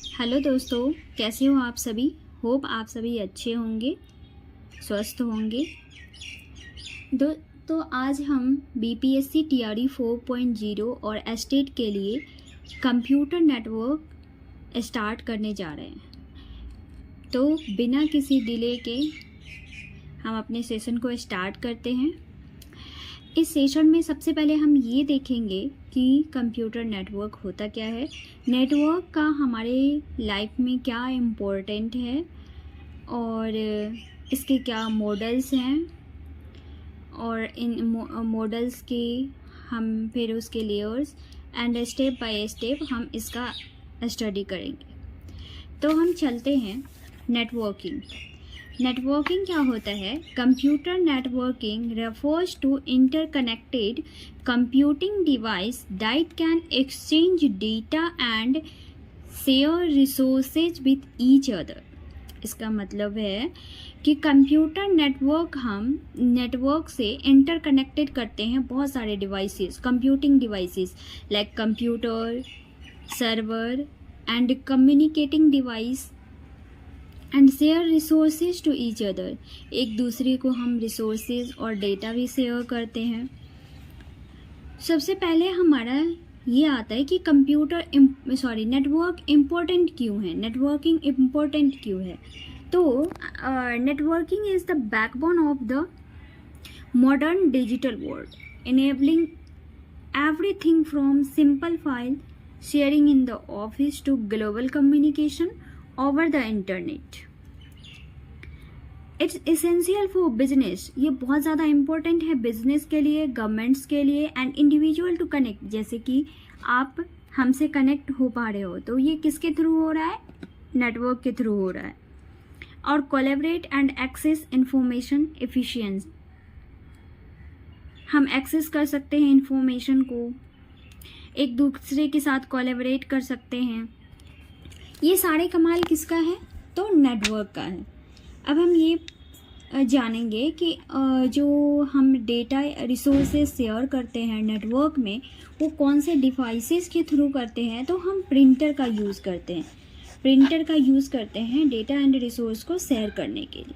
Hello दोस्तों, कैसे हो आप सभी। होप आप सभी अच्छे होंगे, स्वस्थ होंगे। तो आज हम बीपीएससी टीआरई 4.0 और एस्टेट के लिए कंप्यूटर नेटवर्क स्टार्ट करने जा रहे हैं। तो बिना किसी डिले के हम अपने सेशन को स्टार्ट करते हैं। इस सेशन में सबसे पहले हम ये देखेंगे कि कंप्यूटर नेटवर्क होता क्या है, नेटवर्क का हमारे लाइफ में क्या इम्पोर्टेंट है और इसके क्या मॉडल्स हैं, और इन मॉडल्स के हम फिर उसके layers and step by step हम इसका स्टडी करेंगे। तो हम चलते हैं नेटवर्किंग। नेटवर्किंग क्या होता है? Computer networking refers to interconnected computing device that can exchange data and share resources with each other. इसका मतलब है कि कंप्यूटर नेटवर्क हम नेटवर्क से इंटरकनेक्टेड करते हैं बहुत सारे devices, computing devices like computer, server and communicating device and share resources to each other. एक दूसरे को हम रिसोर्सेज और डेटा भी शेयर करते हैं। सबसे पहले हमारा ये आता है कि नेटवर्क इम्पोर्टेंट क्यों है, नेटवर्किंग इम्पोर्टेंट क्यों है। तो networking is the backbone of the modern digital world, enabling everything from simple file sharing in the office to global communication over the internet. It's essential for business. ये बहुत ज़्यादा important है business के लिए, governments के लिए and individual to connect. जैसे कि आप हमसे कनेक्ट हो पा रहे हो तो ये किसके थ्रू हो रहा है? नेटवर्क के थ्रू हो रहा है। और collaborate and access information efficient, हम एक्सेस कर सकते हैं इंफॉर्मेशन को, एक दूसरे के साथ कोलैबोरेट कर सकते हैं। ये सारे कमाल किसका है? तो नेटवर्क का है। अब हम ये जानेंगे कि जो हम डेटा रिसोर्सेज शेयर करते हैं नेटवर्क में वो कौन से डिवाइसेस के थ्रू करते हैं। तो हम प्रिंटर का यूज़ करते हैं, प्रिंटर का यूज़ करते हैं डेटा एंड रिसोर्स को शेयर करने के लिए।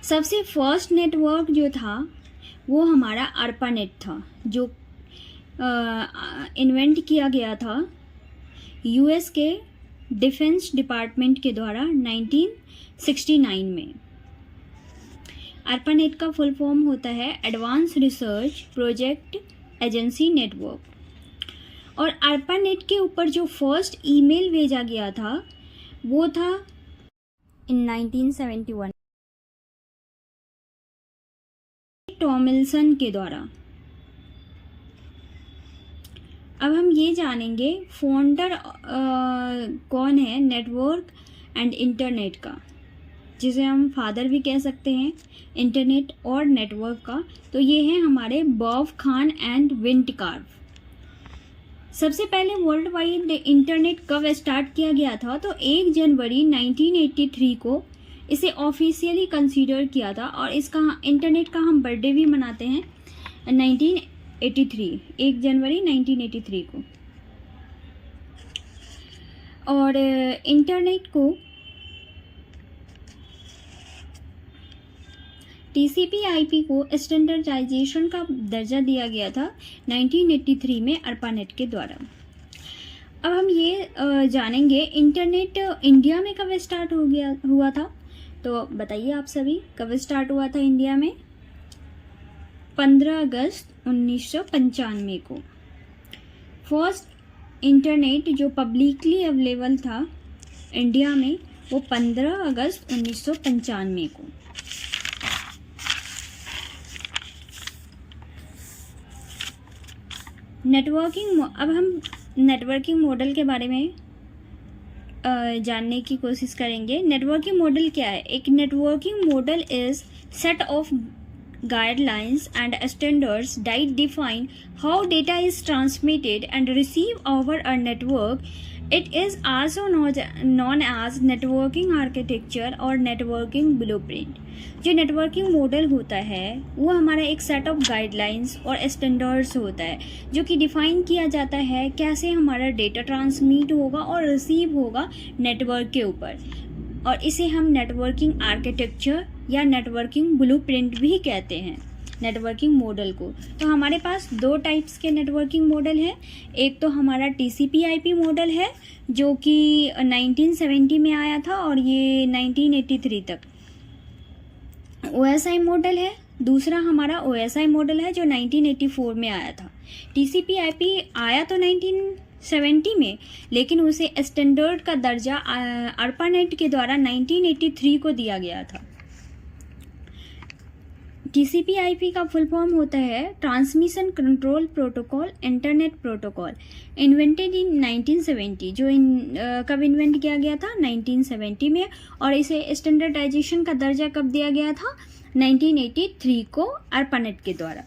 सबसे फर्स्ट नेटवर्क जो था वो हमारा ARPANET था, जो इन्वेंट किया गया था यूएस के डिफेंस डिपार्टमेंट के द्वारा 1969 में। ARPANET का फुल फॉर्म होता है advance research project agency network. और ARPANET के ऊपर जो फर्स्ट ईमेल भेजा गया था वो था इन 1971 टॉमिल्सन के द्वारा। अब हम ये जानेंगे फाउंडर कौन है नेटवर्क एंड इंटरनेट का, जिसे हम फादर भी कह सकते हैं इंटरनेट और नेटवर्क का। तो ये है हमारे बॉब खान एंड विंटकार्फ। सबसे पहले वर्ल्ड वाइड इंटरनेट कब स्टार्ट किया गया था? तो 1 जनवरी 1983 को इसे ऑफिशियली कंसीडर किया था। और इसका इंटरनेट का हम बर्थडे भी मनाते हैं 1983, 1 जनवरी 1983 को। और इंटरनेट को TCP/IP को स्टैंडर्डाइजेशन का दर्जा दिया गया था 1983 में ARPANET के द्वारा। अब हम ये जानेंगे इंटरनेट इंडिया में कब स्टार्ट हुआ था। तो बताइए आप सभी, कब स्टार्ट हुआ था इंडिया में? 15 अगस्त 1995 को। फर्स्ट इंटरनेट जो पब्लिकली अवेलेबल था इंडिया में वो 15 अगस्त 1995 को। नेटवर्किंग, अब हम नेटवर्किंग मॉडल के बारे में जानने की कोशिश करेंगे। नेटवर्किंग मॉडल क्या है? एक networking model is set of guidelines and standards that define how data is transmitted and receive over a network It is also known as networking architecture और networking blueprint। जो नेटवर्किंग मॉडल होता है वो हमारा एक सेट ऑफ गाइडलाइंस और standards होता है जो कि डिफ़ाइन किया जाता है कैसे हमारा डेटा ट्रांसमिट होगा और रिसीव होगा नेटवर्क के ऊपर, और इसे हम नेटवर्किंग आर्किटेक्चर या नेटवर्किंग ब्लूप्रिंट भी कहते हैं नेटवर्किंग मॉडल को। तो हमारे पास दो टाइप्स के नेटवर्किंग मॉडल है। एक तो हमारा TCP/IP मॉडल है जो कि 1970 में आया था और ये 1983 तक। OSI मॉडल है, दूसरा हमारा OSI मॉडल है जो 1984 में आया था। TCP/IP आया तो 1970 में, लेकिन उसे स्टैंडर्ड का दर्जा ARPANET के द्वारा 1983 को दिया गया था। TCP/IP का फुल फॉर्म होता है transmission control protocol internet protocol, invented in 1970। जो कब इन्वेंट किया गया था? 1970 में, और इसे स्टैंडर्डाइजेशन का दर्जा कब दिया गया था? 1983 को ARPANET के द्वारा।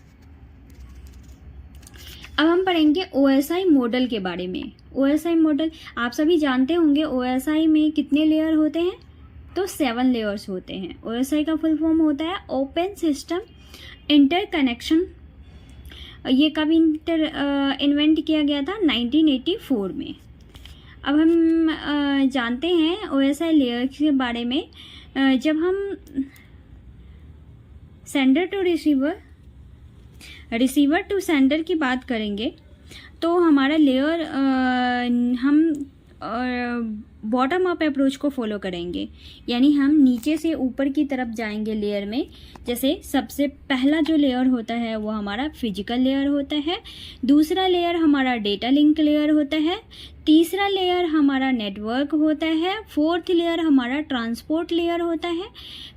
अब हम पढ़ेंगे OSI मॉडल के बारे में। OSI मॉडल आप सभी जानते होंगे। OSI में कितने लेयर होते हैं? तो 7 लेयर्स होते हैं। OSI का फुल फॉर्म होता है ओपन सिस्टम इंटरकनेक्शन। ये कब इन्वेंट किया गया था? 1984 में। अब हम जानते हैं OSI लेयर के बारे में। जब हम sender to receiver to sender की बात करेंगे तो हमारा लेयर हम बॉटम अप अप्रोच को फॉलो करेंगे, यानी हम नीचे से ऊपर की तरफ जाएंगे लेयर में। जैसे सबसे पहला जो लेयर होता है वो हमारा फिजिकल लेयर होता है, दूसरा लेयर हमारा डेटा लिंक लेयर होता है, तीसरा लेयर हमारा नेटवर्क होता है, फोर्थ लेयर हमारा ट्रांसपोर्ट लेयर होता है,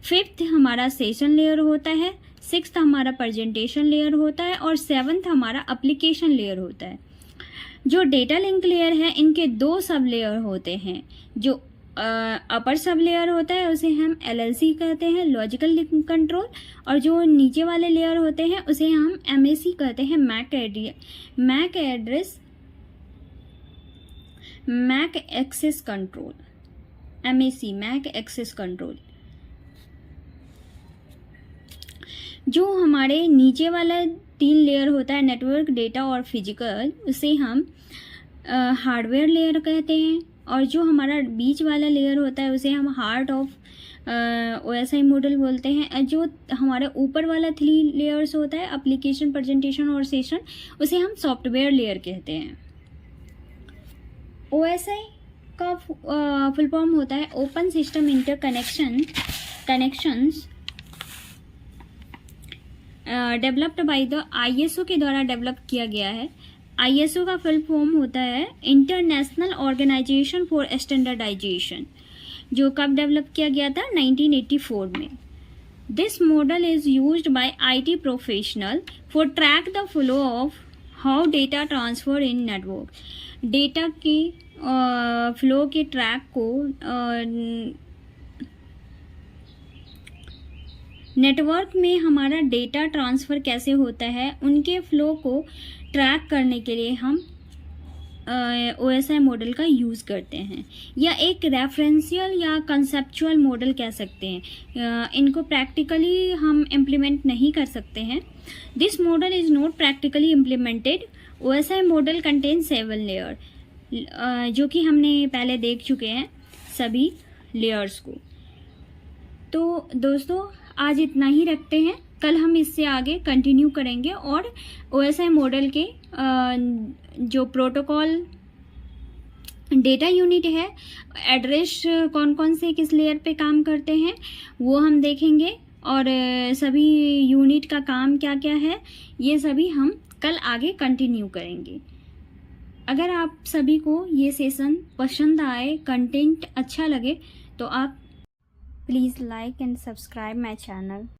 फिफ्थ हमारा सेशन लेयर होता है, सिक्स्थ हमारा प्रेजेंटेशन लेयर होता है और सेवन्थ हमारा एप्लीकेशन लेयर होता है। जो डेटा लिंक लेयर है इनके 2 सब लेयर होते हैं। जो अपर सब लेयर होता है उसे हम LLC कहते हैं, लॉजिकल लिंक कंट्रोल, और जो नीचे वाले लेयर होते हैं उसे हम MAC कहते हैं, MAC access control, MAC MAC access control. जो हमारे नीचे वाला 3 लेयर होता है नेटवर्क, डेटा और फिजिकल, उसे हम हार्डवेयर लेयर कहते हैं, और जो हमारा बीच वाला लेयर होता है उसे हम हार्ट ऑफ OSI मॉडल बोलते हैं। जो हमारे ऊपर वाला 3 लेयर्स होता है एप्लीकेशन, प्रेजेंटेशन और सेशन, उसे हम सॉफ्टवेयर लेयर कहते हैं। OSI का फुल फॉर्म होता है open system connections developed by the ISO के द्वारा डेवलप किया गया है। ISO का फुल फॉर्म होता है इंटरनेशनल ऑर्गेनाइजेशन फॉर स्टैंडर्डाइजेशन, जो कब डेवलप किया गया था? 1984 में। This model is used by IT professional for track the flow of how data transfer in network. Data के फ्लो के ट्रैक को नेटवर्क में हमारा डेटा ट्रांसफ़र कैसे होता है उनके फ़्लो को ट्रैक करने के लिए हम OSI मॉडल का यूज़ करते हैं, या एक रेफरेंशियल या कंसेप्चुअल मॉडल कह सकते हैं। इनको प्रैक्टिकली हम इम्प्लीमेंट नहीं कर सकते हैं। This model is not practically implemented. OSI model contain 7 layer, जो कि हमने पहले देख चुके हैं सभी लेयर्स को। तो दोस्तों आज इतना ही रखते हैं, कल हम इससे आगे कंटिन्यू करेंगे और OSI मॉडल के जो प्रोटोकॉल डेटा यूनिट है, एड्रेस कौन कौन से किस लेयर पे काम करते हैं वो हम देखेंगे, और सभी यूनिट का काम क्या क्या है ये सभी हम कल आगे कंटिन्यू करेंगे। अगर आप सभी को ये सेशन पसंद आए, कंटेंट अच्छा लगे, तो आप please like and subscribe my channel.